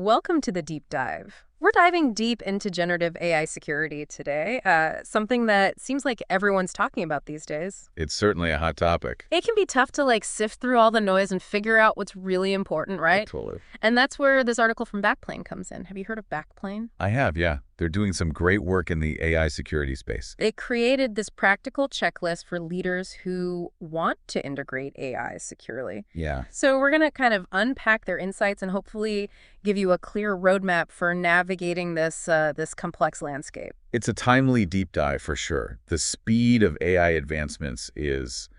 Welcome to the deep dive. We're diving deep into generative AI security today, something that seems like everyone's talking about these days. It's certainly a hot topic. It can be tough to sift through all the noise and figure out what's really important, right? Totally. And that's where this article from Backplane comes in. Have you heard of Backplane? I have, yeah. They're doing some great work in the AI security space. It created this practical checklist for leaders who want to integrate AI securely. Yeah. So we're going to kind of unpack their insights and hopefully give you a clear roadmap for navigating this complex landscape. It's a timely deep dive for sure. The speed of AI advancements is,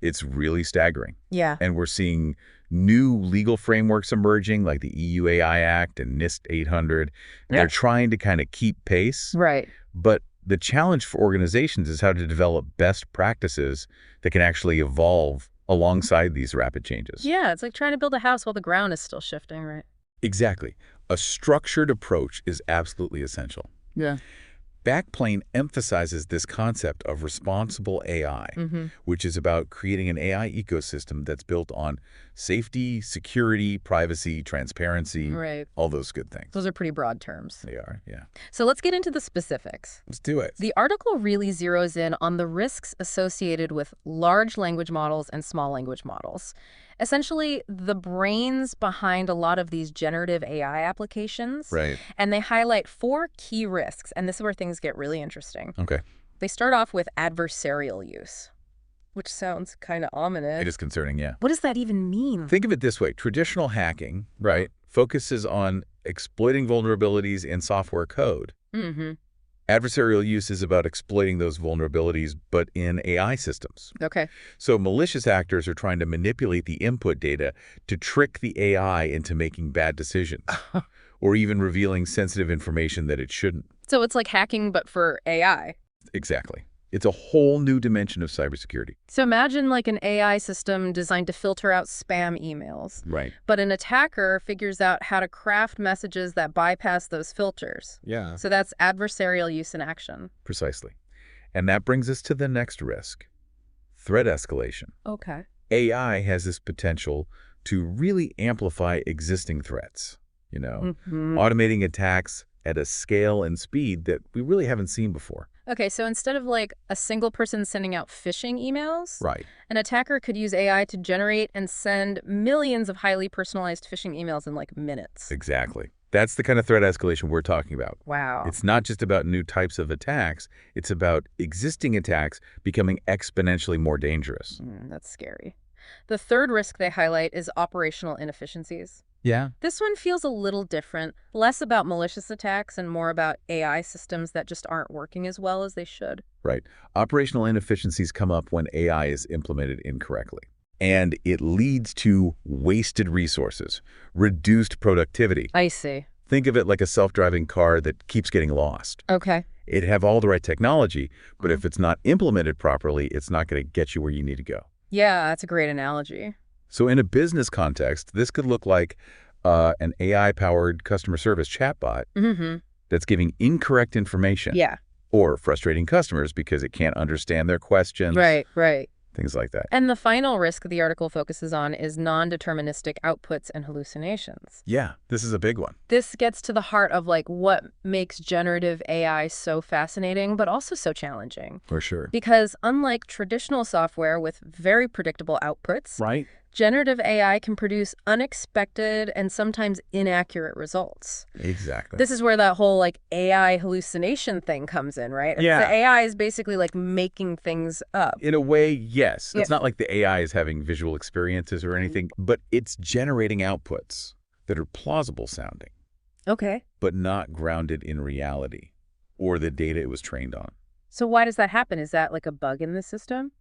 it's really staggering. Yeah. And we're seeing new legal frameworks emerging like the EU AI Act and NIST 800. Yeah. They're trying to kind of keep pace. Right. But the challenge for organizations is how to develop best practices that can actually evolve alongside these rapid changes. Yeah, it's like trying to build a house while the ground is still shifting, right? Exactly. A structured approach is absolutely essential. Yeah. Backplane emphasizes this concept of responsible AI, which is about creating an AI ecosystem that's built on safety, security, privacy, transparency, Right. all those good things. Those are pretty broad terms. They are, yeah. So let's get into the specifics. Let's do it. The article really zeroes in on the risks associated with large language models and small language models. Essentially, the brains behind a lot of these generative AI applications. Right. And they highlight 4 key risks, and this is where things get really interesting. Okay. They start off with adversarial use, which sounds kind of ominous. It is concerning, yeah. What does that even mean? Think of it this way. Traditional hacking, right, focuses on exploiting vulnerabilities in software code. Adversarial use is about exploiting those vulnerabilities, but in AI systems. Okay. So malicious actors are trying to manipulate the input data to trick the AI into making bad decisions or even revealing sensitive information that it shouldn't. So it's like hacking, but for AI. Exactly. It's a whole new dimension of cybersecurity. So imagine an AI system designed to filter out spam emails. Right. But an attacker figures out how to craft messages that bypass those filters. Yeah. So that's adversarial use in action. Precisely. And that brings us to the next risk, threat escalation. Okay. AI has this potential to really amplify existing threats, automating attacks at a scale and speed that we really haven't seen before. Okay, so instead of a single person sending out phishing emails, Right. an attacker could use AI to generate and send millions of highly personalized phishing emails in minutes. Exactly. That's the kind of threat escalation we're talking about. Wow. It's not just about new types of attacks. It's about existing attacks becoming exponentially more dangerous. That's scary. The third risk they highlight is operational inefficiencies. Yeah. This one feels a little different, less about malicious attacks and more about AI systems that just aren't working as well as they should. Right. Operational inefficiencies come up when AI is implemented incorrectly. And it leads to wasted resources, reduced productivity. I see. Think of it like a self-driving car that keeps getting lost. Okay. It'd have all the right technology, but if it's not implemented properly, it's not going to get you where you need to go. Yeah, that's a great analogy. So in a business context, this could look like an AI-powered customer service chatbot that's giving incorrect information. Yeah. Or frustrating customers because it can't understand their questions. Right, right. Things like that. And the final risk the article focuses on is non-deterministic outputs and hallucinations. Yeah, this is a big one. This gets to the heart of what makes generative AI so fascinating, but also so challenging. For sure. Because unlike traditional software with very predictable outputs, Right. generative AI can produce unexpected and sometimes inaccurate results. Exactly. This is where that whole AI hallucination thing comes in, right? Yeah. The AI is basically making things up. In a way, yes. Yeah. It's not like the AI is having visual experiences or anything, but it's generating outputs that are plausible sounding, Okay. but not grounded in reality or the data it was trained on. So why does that happen? Is that a bug in the system?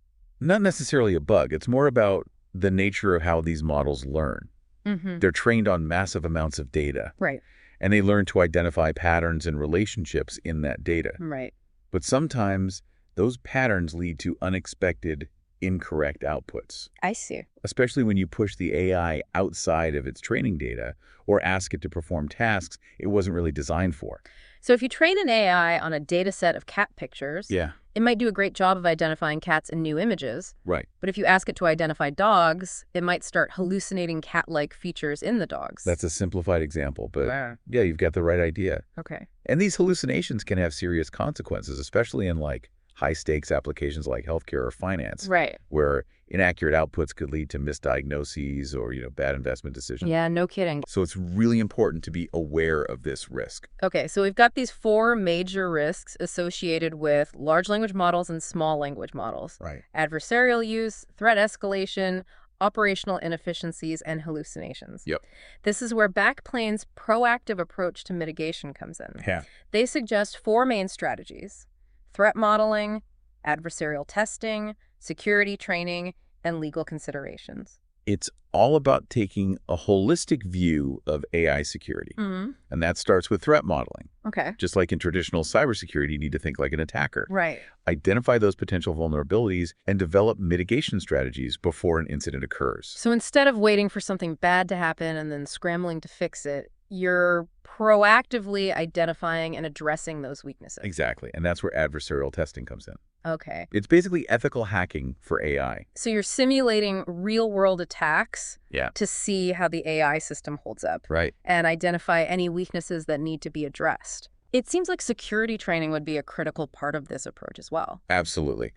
Not necessarily a bug. It's more about the nature of how these models learn. They're trained on massive amounts of data. Right. And they learn to identify patterns and relationships in that data. Right. But sometimes those patterns lead to unexpected, incorrect outputs, I see. especially when you push the AI outside of its training data or ask it to perform tasks it wasn't really designed for. So if you train an AI on a data set of cat pictures, Yeah, it might do a great job of identifying cats in new images. right. But if you ask it to identify dogs, it might start hallucinating cat-like features in the dogs. That's a simplified example, but Wow. yeah, you've got the right idea. Okay. And these hallucinations can have serious consequences, especially in like high-stakes applications like healthcare or finance, Right. where inaccurate outputs could lead to misdiagnoses or, bad investment decisions. Yeah, no kidding. So it's really important to be aware of this risk. Okay, so we've got these 4 major risks associated with large language models and small language models. Right. Adversarial use, threat escalation, operational inefficiencies, and hallucinations. Yep. This is where Backplane's proactive approach to mitigation comes in. Yeah. They suggest 4 main strategies: threat modeling, adversarial testing, security training, and legal considerations. It's all about taking a holistic view of AI security. Mm-hmm. And that starts with threat modeling. Okay. Just like in traditional cybersecurity, you need to think like an attacker. Right. Identify those potential vulnerabilities and develop mitigation strategies before an incident occurs. So instead of waiting for something bad to happen and then scrambling to fix it, you're proactively identifying and addressing those weaknesses. Exactly. And that's where adversarial testing comes in. Okay. It's basically ethical hacking for AI. So you're simulating real-world attacks Yeah. to see how the AI system holds up Right. and identify any weaknesses that need to be addressed. It seems like security training would be a critical part of this approach as well. Absolutely.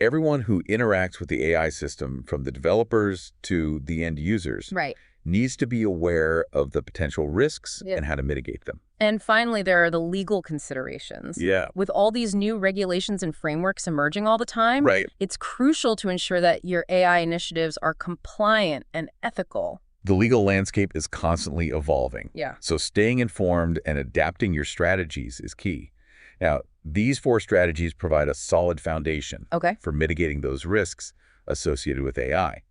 Everyone who interacts with the AI system, from the developers to the end users, Right. needs to be aware of the potential risks Yeah. and how to mitigate them. And finally, there are the legal considerations. Yeah. With all these new regulations and frameworks emerging all the time, Right. it's crucial to ensure that your AI initiatives are compliant and ethical. The legal landscape is constantly evolving. Yeah. So staying informed and adapting your strategies is key. Now, these 4 strategies provide a solid foundation Okay. for mitigating those risks associated with AI.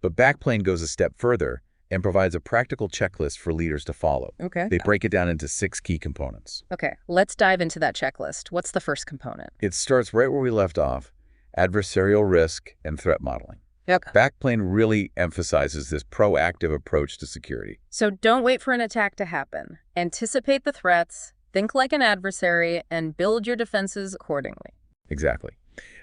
But Backplane goes a step further and provides a practical checklist for leaders to follow. Okay. They break it down into 6 key components. Okay. Let's dive into that checklist. What's the first component? It starts right where we left off: adversarial risk and threat modeling. Okay. Backplane really emphasizes this proactive approach to security. So don't wait for an attack to happen. Anticipate the threats, think like an adversary, and build your defenses accordingly. Exactly.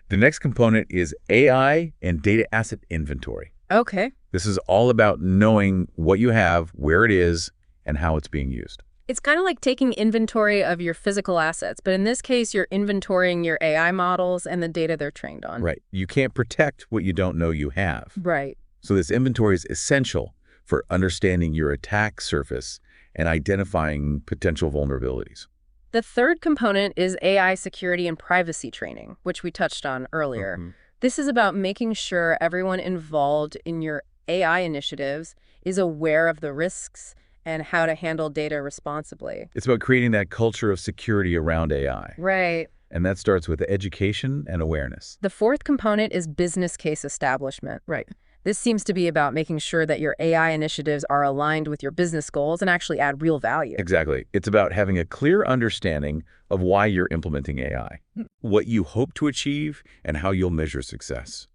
The next component is AI and data asset inventory. Okay. This is all about knowing what you have, where it is, and how it's being used. It's kind of like taking inventory of your physical assets, but in this case, you're inventorying your AI models and the data they're trained on. Right. You can't protect what you don't know you have. Right. So this inventory is essential for understanding your attack surface and identifying potential vulnerabilities. The third component is AI security and privacy training, which we touched on earlier. Mhm. This is about making sure everyone involved in your AI initiatives is aware of the risks and how to handle data responsibly. It's about creating that culture of security around AI. Right. And that starts with education and awareness. The fourth component is business case establishment. Right. This seems to be about making sure that your AI initiatives are aligned with your business goals and actually add real value. Exactly. It's about having a clear understanding of why you're implementing AI, what you hope to achieve, and how you'll measure success.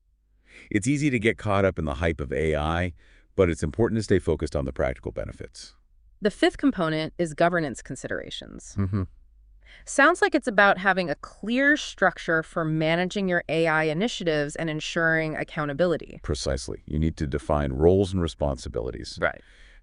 It's easy to get caught up in the hype of AI, but it's important to stay focused on the practical benefits. The fifth component is governance considerations. Mm-hmm. Sounds like it's about having a clear structure for managing your AI initiatives and ensuring accountability. Precisely. You need to define roles and responsibilities, Right.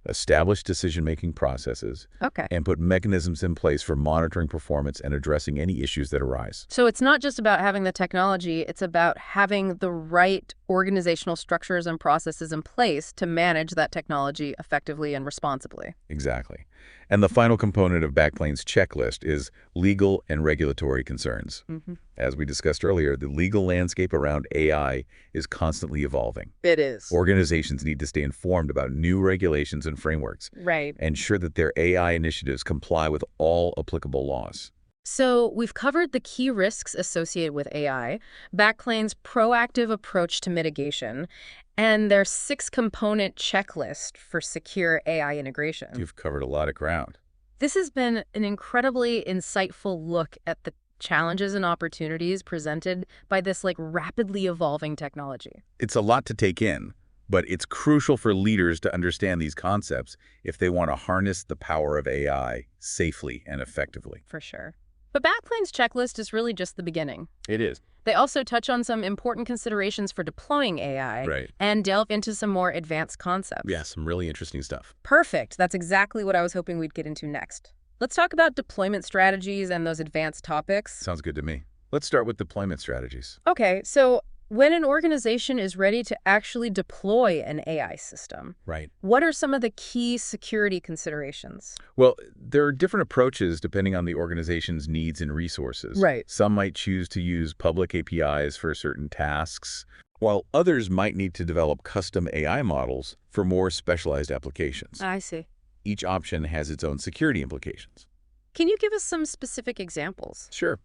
establish decision-making processes, Okay. and put mechanisms in place for monitoring performance and addressing any issues that arise. So it's not just about having the technology, it's about having the right organizational structures and processes in place to manage that technology effectively and responsibly. Exactly. And the final component of Backplane's checklist is legal and regulatory concerns. Mm-hmm. As we discussed earlier, the legal landscape around AI is constantly evolving. It is. Organizations need to stay informed about new regulations and frameworks, Right. and ensure that their AI initiatives comply with all applicable laws. So we've covered the key risks associated with AI, Backplane's proactive approach to mitigation, and their 6-component checklist for secure AI integration. You've covered a lot of ground. This has been an incredibly insightful look at the challenges and opportunities presented by this rapidly evolving technology. It's a lot to take in, but it's crucial for leaders to understand these concepts if they want to harness the power of AI safely and effectively. For sure. But Backplane's checklist is really just the beginning. It is. They also touch on some important considerations for deploying AI Right. and delve into some more advanced concepts. Yeah, some really interesting stuff. Perfect. That's exactly what I was hoping we'd get into next. Let's talk about deployment strategies and those advanced topics. Sounds good to me. Let's start with deployment strategies. Okay, so when an organization is ready to actually deploy an AI system, Right. what are some of the key security considerations? Well, there are different approaches depending on the organization's needs and resources. Right. Some might choose to use public APIs for certain tasks, while others might need to develop custom AI models for more specialized applications. I see. Each option has its own security implications. Can you give us some specific examples? Sure.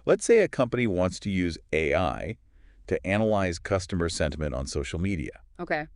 Let's say a company wants to use AI to analyze customer sentiment on social media. Okay.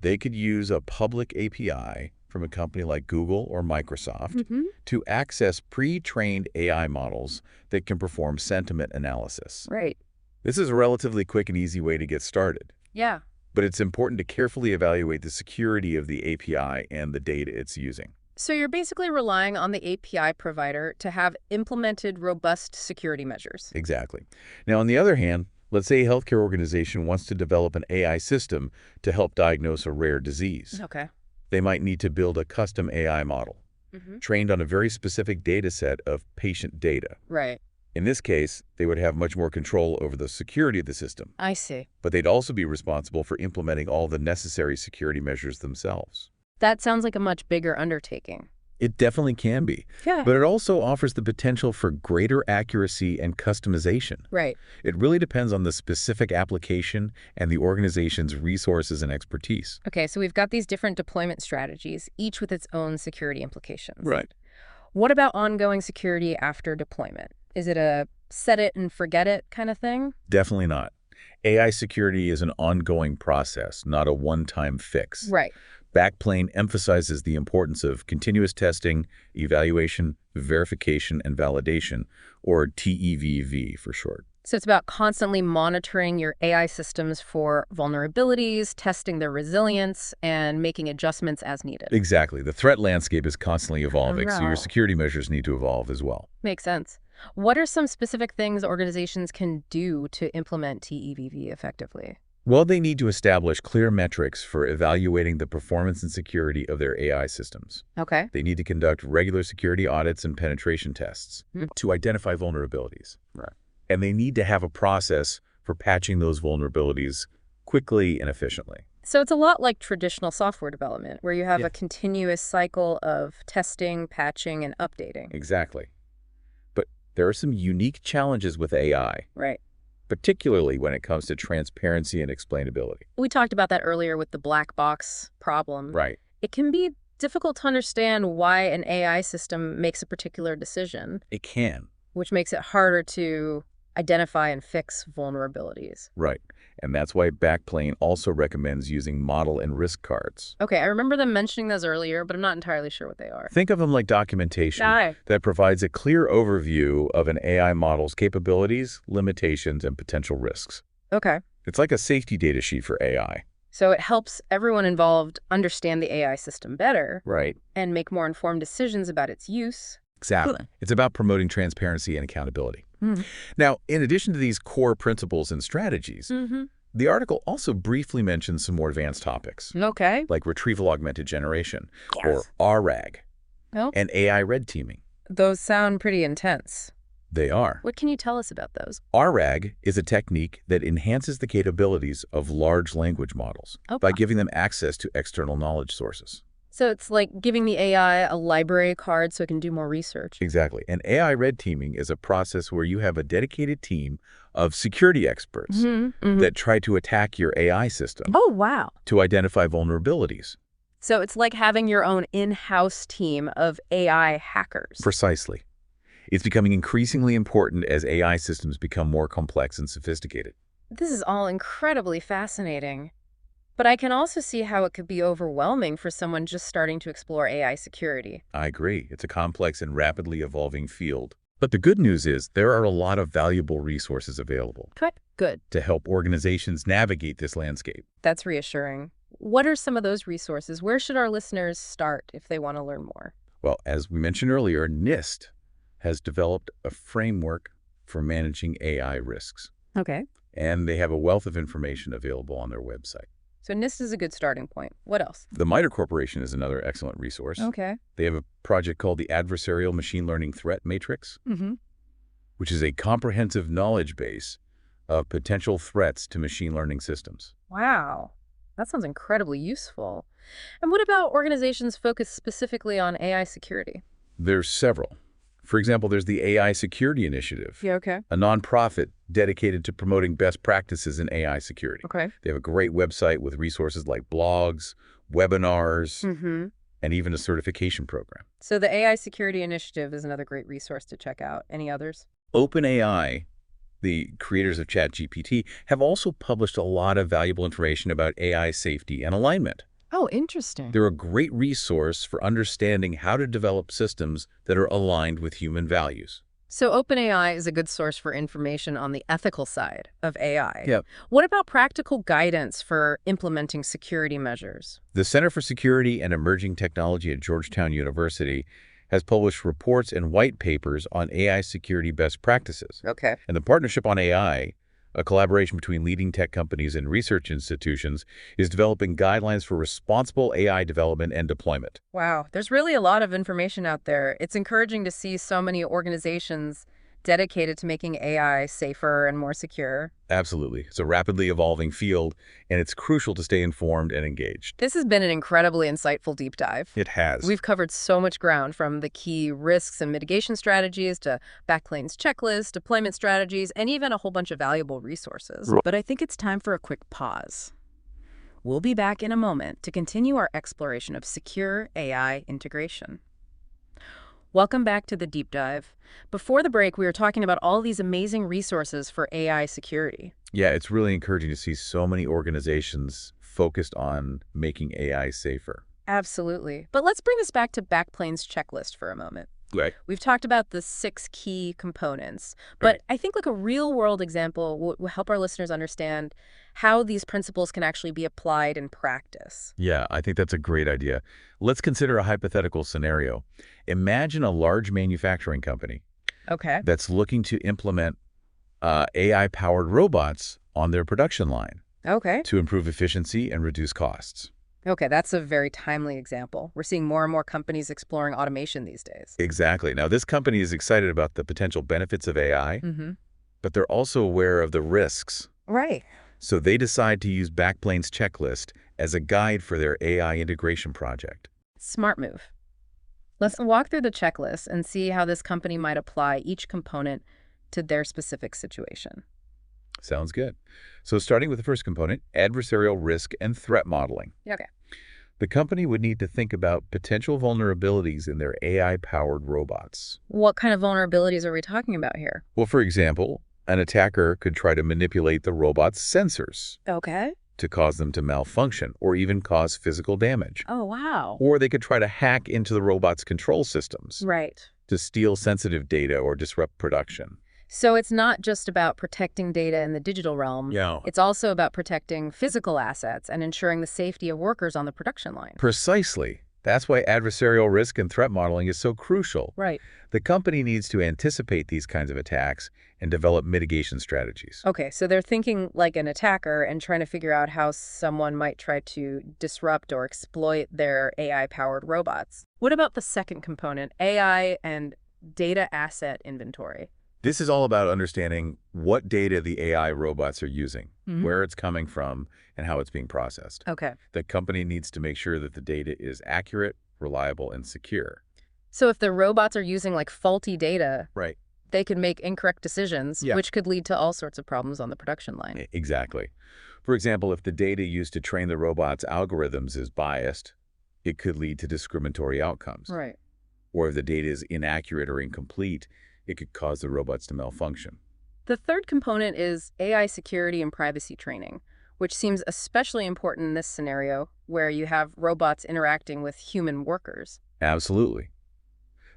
They could use a public API from a company like Google or Microsoft to access pre-trained AI models that can perform sentiment analysis. Right. This is a relatively quick and easy way to get started, Yeah. but it's important to carefully evaluate the security of the API and the data it's using. So you're basically relying on the API provider to have implemented robust security measures. Exactly. Now, on the other hand, let's say a healthcare organization wants to develop an AI system to help diagnose a rare disease. Okay. They might need to build a custom AI model trained on a very specific data set of patient data. Right. In this case, they would have much more control over the security of the system, I see. but they'd also be responsible for implementing all the necessary security measures themselves. That sounds like a much bigger undertaking. It definitely can be, Yeah. but it also offers the potential for greater accuracy and customization. Right. It really depends on the specific application and the organization's resources and expertise. Okay, so we've got these different deployment strategies, each with its own security implications. Right. What about ongoing security after deployment? Is it a set it and forget it kind of thing? Definitely not. AI security is an ongoing process, not a one-time fix. Right. Backplane emphasizes the importance of continuous testing, evaluation, verification, and validation, or TEVV for short. So it's about constantly monitoring your AI systems for vulnerabilities, testing their resilience, and making adjustments as needed. Exactly. The threat landscape is constantly evolving, so your Right. security measures need to evolve as well. Makes sense. What are some specific things organizations can do to implement TEVV effectively? Well, they need to establish clear metrics for evaluating the performance and security of their AI systems. Okay. They need to conduct regular security audits and penetration tests to identify vulnerabilities. Right. And they need to have a process for patching those vulnerabilities quickly and efficiently. So it's a lot like traditional software development, where you have Yeah. a continuous cycle of testing, patching, and updating. Exactly. But there are some unique challenges with AI, Right. particularly when it comes to transparency and explainability. We talked about that earlier with the black box problem. Right. It can be difficult to understand why an AI system makes a particular decision, It can. which makes it harder to identify and fix vulnerabilities. Right. And that's why Backplane also recommends using model and risk cards. Okay, I remember them mentioning those earlier, but I'm not entirely sure what they are. Think of them like documentation Aye. that provides a clear overview of an AI model's capabilities, limitations, and potential risks. Okay. It's like a safety data sheet for AI. So it helps everyone involved understand the AI system better Right. and make more informed decisions about its use. Exactly. It's about promoting transparency and accountability. Mhm. Now, in addition to these core principles and strategies, the article also briefly mentions some more advanced topics, Okay. like retrieval augmented generation, or Yes. RAG, Oh. and AI red teaming. Those sound pretty intense. They are. What can you tell us about those? RAG is a technique that enhances the capabilities of large language models by Okay. giving them access to external knowledge sources. So it's like giving the AI a library card so it can do more research. Exactly. And AI red teaming is a process where you have a dedicated team of security experts that try to attack your AI system Oh, wow. to identify vulnerabilities. So it's like having your own in-house team of AI hackers. Precisely. It's becoming increasingly important as AI systems become more complex and sophisticated. This is all incredibly fascinating. But I can also see how it could be overwhelming for someone just starting to explore AI security. I agree. It's a complex and rapidly evolving field. But the good news is there are a lot of valuable resources available Okay, good. to help organizations navigate this landscape. That's reassuring. What are some of those resources? Where should our listeners start if they want to learn more? Well, as we mentioned earlier, NIST has developed a framework for managing AI risks, Okay. and they have a wealth of information available on their website. So NIST is a good starting point. What else? The MITRE Corporation is another excellent resource. Okay. They have a project called the Adversarial Machine Learning Threat Matrix, Mm-hmm. which is a comprehensive knowledge base of potential threats to machine learning systems. Wow. That sounds incredibly useful. And what about organizations focused specifically on AI security? There's several. For example, there's the AI Security Initiative, Yeah, okay. a nonprofit dedicated to promoting best practices in AI security. Okay. They have a great website with resources like blogs, webinars, Mm-hmm. and even a certification program. So the AI Security Initiative is another great resource to check out. Any others? OpenAI, the creators of ChatGPT, have also published a lot of valuable information about AI safety and alignment. Oh, interesting. They're a great resource for understanding how to develop systems that are aligned with human values. So OpenAI is a good source for information on the ethical side of AI. Yep. What about practical guidance for implementing security measures? The Center for Security and Emerging Technology at Georgetown University has published reports and white papers on AI security best practices. Okay. And the Partnership on AI, a collaboration between leading tech companies and research institutions, is developing guidelines for responsible AI development and deployment. Wow, there's really a lot of information out there. It's encouraging to see so many organizations dedicated to making AI safer and more secure. Absolutely. It's a rapidly evolving field, and it's crucial to stay informed and engaged. This has been an incredibly insightful deep dive. It has. We've covered so much ground, from the key risks and mitigation strategies to backplanes checklist, deployment strategies, and even a whole bunch of valuable resources. But I think it's time for a quick pause. We'll be back in a moment to continue our exploration of secure AI integration. Welcome back to the deep dive. Before the break, we were talking about all these amazing resources for AI security. Yeah, it's really encouraging to see so many organizations focused on making AI safer. Absolutely. But let's bring this back to backplanes checklist for a moment. Right. We've talked about the 6 key components, but Right. I think like a real-world example will help our listeners understand how these principles can actually be applied in practice. Yeah, I think that's a great idea. Let's consider a hypothetical scenario. Imagine a large manufacturing company Okay. that's looking to implement AI-powered robots on their production line Okay. to improve efficiency and reduce costs. Okay, that's a very timely example. We're seeing more and more companies exploring automation these days. Exactly. Now, this company is excited about the potential benefits of AI, Mm-hmm. but they're also aware of the risks. Right. So they decide to use Backplane's checklist as a guide for their AI integration project. Smart move. Let's walk through the checklist and see how this company might apply each component to their specific situation. Sounds good. So starting with the first component, adversarial risk and threat modeling. Okay. The company would need to think about potential vulnerabilities in their AI-powered robots. What kind of vulnerabilities are we talking about here? Well, for example, an attacker could try to manipulate the robot's sensors Okay. to cause them to malfunction or even cause physical damage. Oh, wow. Or they could try to hack into the robot's control systems Right. to steal sensitive data or disrupt production. So it's not just about protecting data in the digital realm. Yeah. It's also about protecting physical assets and ensuring the safety of workers on the production line. Precisely. That's why adversarial risk and threat modeling is so crucial. Right. The company needs to anticipate these kinds of attacks and develop mitigation strategies. Okay, so they're thinking like an attacker and trying to figure out how someone might try to disrupt or exploit their AI-powered robots. What about the second component, AI and data asset inventory? This is all about understanding what data the AI robots are using, Mhm. where it's coming from, and how it's being processed. Okay. The company needs to make sure that the data is accurate, reliable, and secure. So if the robots are using like faulty data, Right. they could make incorrect decisions, Yeah. which could lead to all sorts of problems on the production line. Exactly. For example, if the data used to train the robot's algorithms is biased, it could lead to discriminatory outcomes. Right. Or if the data is inaccurate or incomplete, it could cause the robots to malfunction. The third component is AI security and privacy training, which seems especially important in this scenario where you have robots interacting with human workers. Absolutely.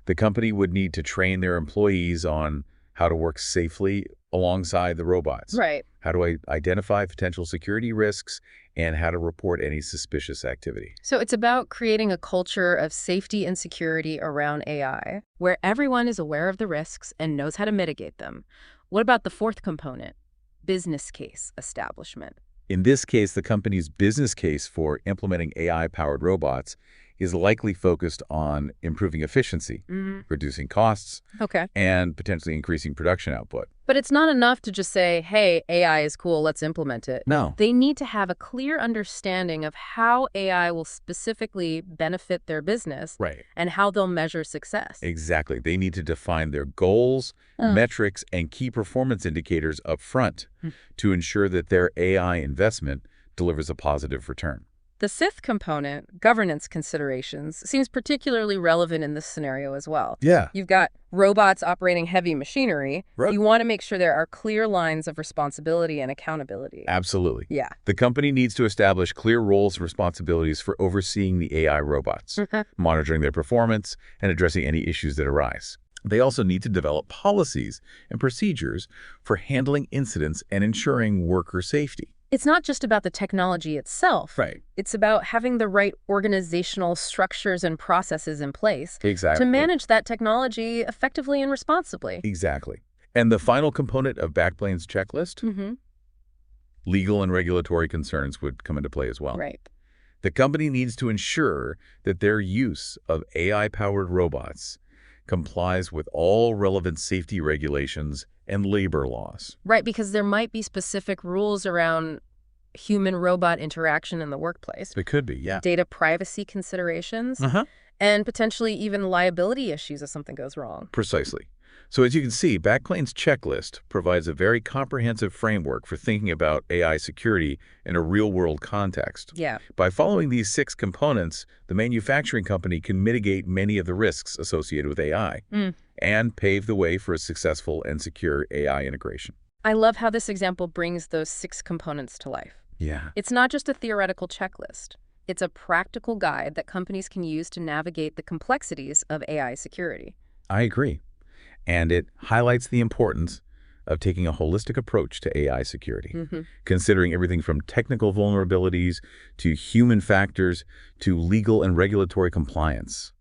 The company would need to train their employees on how to work safely alongside the robots, Right. how to identify potential security risks, and how to report any suspicious activity. So it's about creating a culture of safety and security around AI, where everyone is aware of the risks and knows how to mitigate them. What about the fourth component? Business case establishment. In this case, the company's business case for implementing AI-powered robots is likely focused on improving efficiency, reducing costs, Okay. and potentially increasing production output. But it's not enough to just say, hey, AI is cool, let's implement it. No. They need to have a clear understanding of how AI will specifically benefit their business Right. and how they'll measure success. Exactly. They need to define their goals, metrics, and key performance indicators up front to ensure that their AI investment delivers a positive return. The fifth component, governance considerations, seems particularly relevant in this scenario as well. Yeah. You've got robots operating heavy machinery. Right. You want to make sure there are clear lines of responsibility and accountability. Absolutely. Yeah. The company needs to establish clear roles and responsibilities for overseeing the AI robots, monitoring their performance, and addressing any issues that arise. They also need to develop policies and procedures for handling incidents and ensuring worker safety. It's not just about the technology itself. Right. It's about having the right organizational structures and processes in place Exactly. to manage that technology effectively and responsibly. Exactly. And the final component of Backplane's checklist, legal and regulatory concerns would come into play as well. Right. The company needs to ensure that their use of AI-powered robots complies with all relevant safety regulations and labor laws. Right, because there might be specific rules around human-robot interaction in the workplace, It could be, yeah. data privacy considerations, and potentially even liability issues if something goes wrong. Precisely. So as you can see, Backplane's checklist provides a very comprehensive framework for thinking about AI security in a real-world context. Yeah. By following these 6 components, the manufacturing company can mitigate many of the risks associated with AI and pave the way for a successful and secure AI integration. I love how this example brings those 6 components to life. Yeah. It's not just a theoretical checklist. It's a practical guide that companies can use to navigate the complexities of AI security. I agree. And it highlights the importance of taking a holistic approach to AI security, considering everything from technical vulnerabilities to human factors to legal and regulatory compliance.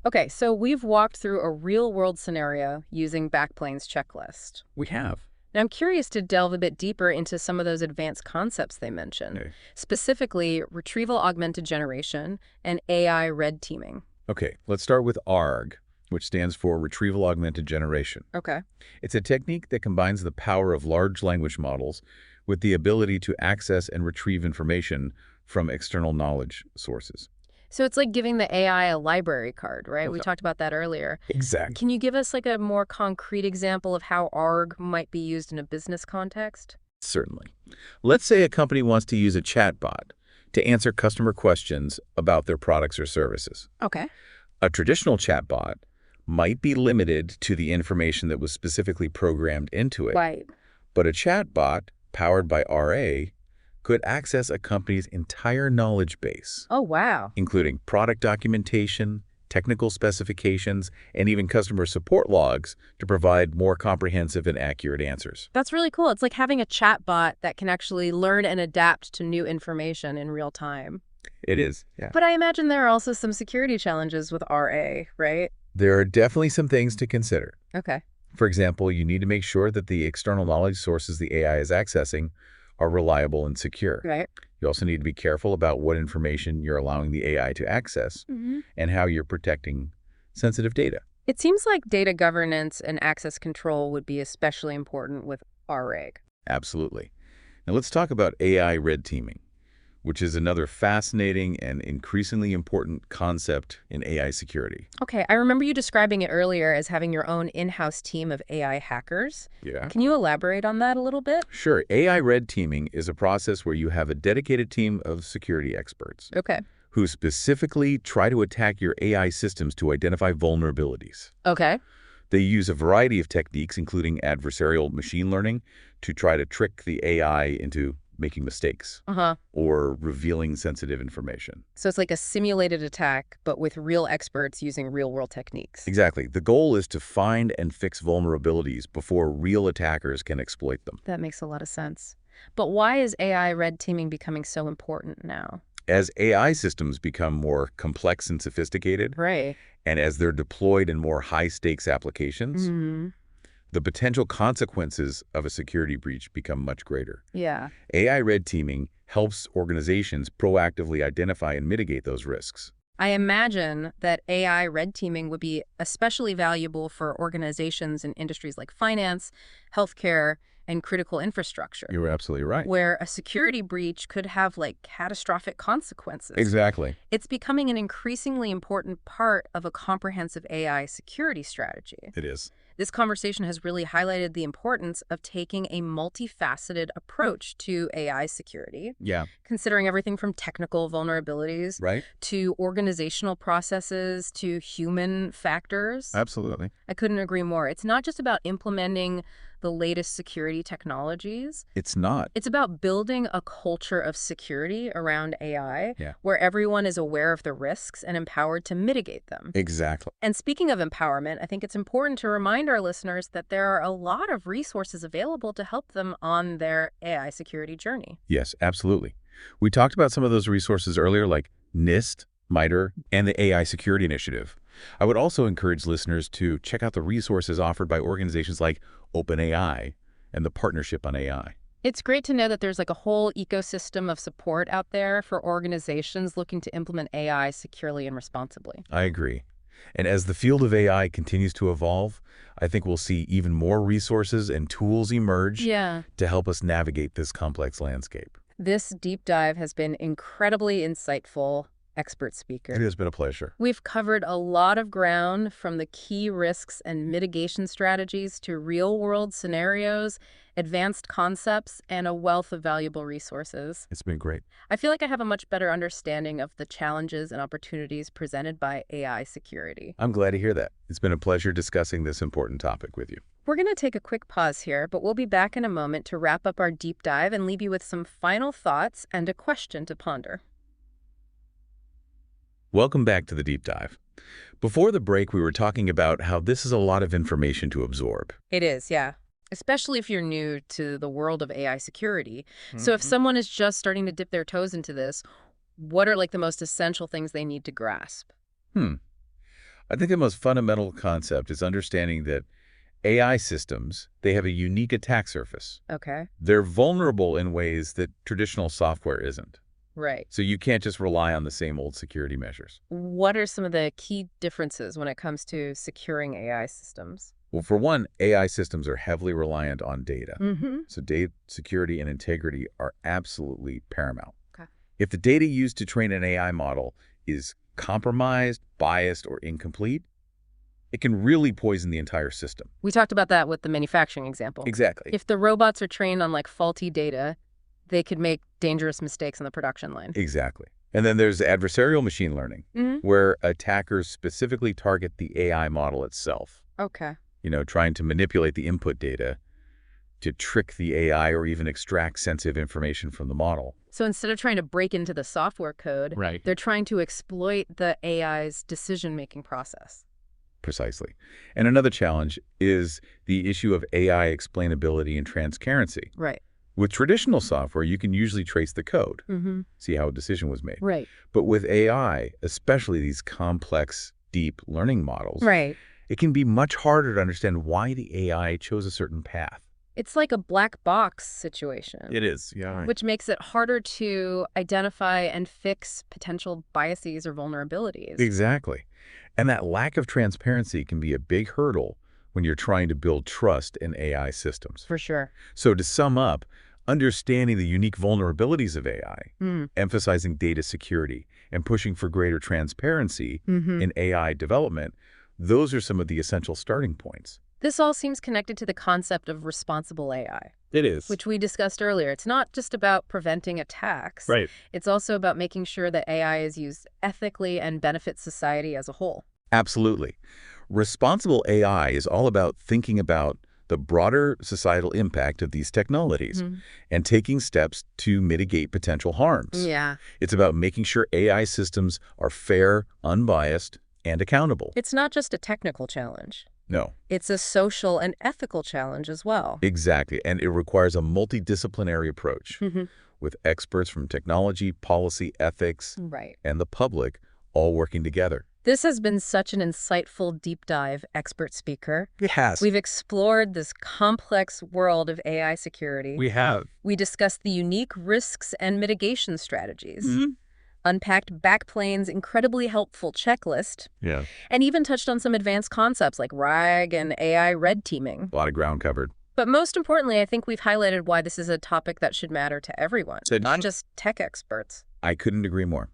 Okay, so we've walked through a real-world scenario using Backplane's checklist. We have. Now, I'm curious to delve a bit deeper into some of those advanced concepts they mentioned, Okay. specifically retrieval-augmented generation and AI red teaming. Okay, let's start with ARG, which stands for Retrieval Augmented Generation. Okay. It's a technique that combines the power of large language models with the ability to access and retrieve information from external knowledge sources. So it's like giving the AI a library card, right? We Okay. talked about that earlier. Exactly. Can you give us like a more concrete example of how ARG might be used in a business context? Certainly. Let's say a company wants to use a chatbot to answer customer questions about their products or services. Okay. A traditional chatbot might be limited to the information that was specifically programmed into it. Right. But a chatbot powered by RA could access a company's entire knowledge base, Oh, wow. including product documentation, technical specifications, and even customer support logs to provide more comprehensive and accurate answers. That's really cool. It's like having a chatbot that can actually learn and adapt to new information in real time. It is, yeah. But I imagine there are also some security challenges with RA, right? There are definitely some things to consider. Okay. For example, you need to make sure that the external knowledge sources the AI is accessing are reliable and secure. Right. You also need to be careful about what information you're allowing the AI to access and how you're protecting sensitive data. It seems like data governance and access control would be especially important with RAG. Absolutely. Now let's talk about AI red teaming, which is another fascinating and increasingly important concept in AI security. Okay, I remember you describing it earlier as having your own in-house team of AI hackers. Yeah. Can you elaborate on that a little bit? Sure. AI red teaming is a process where you have a dedicated team of security experts Okay. who specifically try to attack your AI systems to identify vulnerabilities. Okay. They use a variety of techniques, including adversarial machine learning, to try to trick the AI into making mistakes Uh-huh. or revealing sensitive information. So it's like a simulated attack, but with real experts using real-world techniques. Exactly. The goal is to find and fix vulnerabilities before real attackers can exploit them. That makes a lot of sense. But why is AI red teaming becoming so important now? As AI systems become more complex and sophisticated, Right. and as they're deployed in more high-stakes applications, Hmm. the potential consequences of a security breach become much greater. Yeah. AI red teaming helps organizations proactively identify and mitigate those risks. I imagine that AI red teaming would be especially valuable for organizations in industries like finance, healthcare, and critical infrastructure, You're absolutely right. where a security breach could have like catastrophic consequences. Exactly. It's becoming an increasingly important part of a comprehensive AI security strategy. It is. This conversation has really highlighted the importance of taking a multifaceted approach to AI security, Yeah. considering everything from technical vulnerabilities Right? to organizational processes to human factors. Absolutely. I couldn't agree more. It's not just about implementing the latest security technologies. It's not. It's about building a culture of security around AI Yeah. where everyone is aware of the risks and empowered to mitigate them. Exactly. And speaking of empowerment, I think it's important to remind our listeners that there are a lot of resources available to help them on their AI security journey. Yes, absolutely. We talked about some of those resources earlier, like NIST, MITRE, and the AI Security Initiative. I would also encourage listeners to check out the resources offered by organizations like OpenAI and the Partnership on AI. It's great to know that there's like a whole ecosystem of support out there for organizations looking to implement AI securely and responsibly. I agree. And as the field of AI continues to evolve, I think we'll see even more resources and tools emerge Yeah. to help us navigate this complex landscape. This deep dive has been incredibly insightful, expert speaker. It has been a pleasure. We've covered a lot of ground, from the key risks and mitigation strategies to real-world scenarios, advanced concepts, and a wealth of valuable resources. It's been great. I feel like I have a much better understanding of the challenges and opportunities presented by AI security. I'm glad to hear that. It's been a pleasure discussing this important topic with you. We're going to take a quick pause here, but we'll be back in a moment to wrap up our deep dive and leave you with some final thoughts and a question to ponder. Welcome back to the deep dive. Before the break, we were talking about how this is a lot of information to absorb. It is, yeah. Especially if you're new to the world of AI security. So if someone is just starting to dip their toes into this, what are like the most essential things they need to grasp? I think the most fundamental concept is understanding that AI systems, they have a unique attack surface. Okay. They're vulnerable in ways that traditional software isn't. Right. So you can't just rely on the same old security measures. What are some of the key differences when it comes to securing AI systems? Well, for one, AI systems are heavily reliant on data. Mm-hmm. So data security and integrity are absolutely paramount. Okay. If the data used to train an AI model is compromised, biased, or incomplete, it can really poison the entire system. We talked about that with the manufacturing example. Exactly. If the robots are trained on like faulty data, they could make dangerous mistakes on the production line. Exactly. And then there's adversarial machine learning, where attackers specifically target the AI model itself. Okay. Trying to manipulate the input data to trick the AI or even extract sensitive information from the model. So instead of trying to break into the software code, Right. they're trying to exploit the AI's decision-making process. Precisely. And another challenge is the issue of AI explainability and transparency. Right. With traditional software, you can usually trace the code, Mm-hmm. see how a decision was made. Right. But with AI, especially these complex, deep learning models, Right. it can be much harder to understand why the AI chose a certain path. It's like a black box situation. It is, yeah. Which makes it harder to identify and fix potential biases or vulnerabilities. Exactly. And that lack of transparency can be a big hurdle when you're trying to build trust in AI systems. For sure. So to sum up, understanding the unique vulnerabilities of AI, Mm. emphasizing data security, and pushing for greater transparency Mm-hmm. in AI development, those are some of the essential starting points. This all seems connected to the concept of responsible AI, It is. which we discussed earlier. It's not just about preventing attacks. Right. It's also about making sure that AI is used ethically and benefits society as a whole. Absolutely. Responsible AI is all about thinking about the broader societal impact of these technologies Mhm. and taking steps to mitigate potential harms. Yeah. It's about making sure AI systems are fair, unbiased, and accountable. It's not just a technical challenge. No, It's a social and ethical challenge as well. exactly. And it requires a multidisciplinary approach Mhm. with experts from technology, policy, ethics, Right. and the public all working together. This has been such an insightful deep dive, expert speaker. It has. We've explored this complex world of AI security. We have. We discussed the unique risks and mitigation strategies, Mhm. unpacked Backplane's incredibly helpful checklist, Yeah. and even touched on some advanced concepts like RAG and AI red teaming. A lot of ground covered. But most importantly, I think we've highlighted why this is a topic that should matter to everyone, So not just tech experts. I couldn't agree more.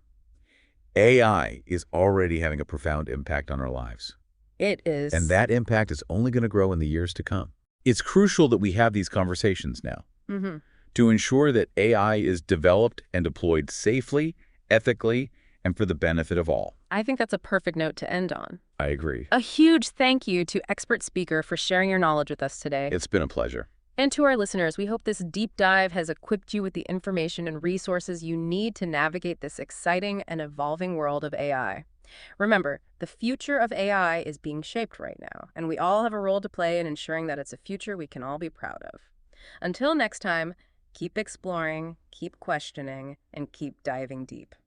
AI is already having a profound impact on our lives, It is. and that impact is only going to grow in the years to come. It's crucial that we have these conversations now Mhm. to ensure that AI is developed and deployed safely, ethically, and for the benefit of all. I think that's a perfect note to end on. I agree. A huge thank you to expert speaker for sharing your knowledge with us today. It's been a pleasure. And to our listeners, we hope this deep dive has equipped you with the information and resources you need to navigate this exciting and evolving world of AI. Remember, the future of AI is being shaped right now, and we all have a role to play in ensuring that it's a future we can all be proud of. Until next time, keep exploring, keep questioning, and keep diving deep.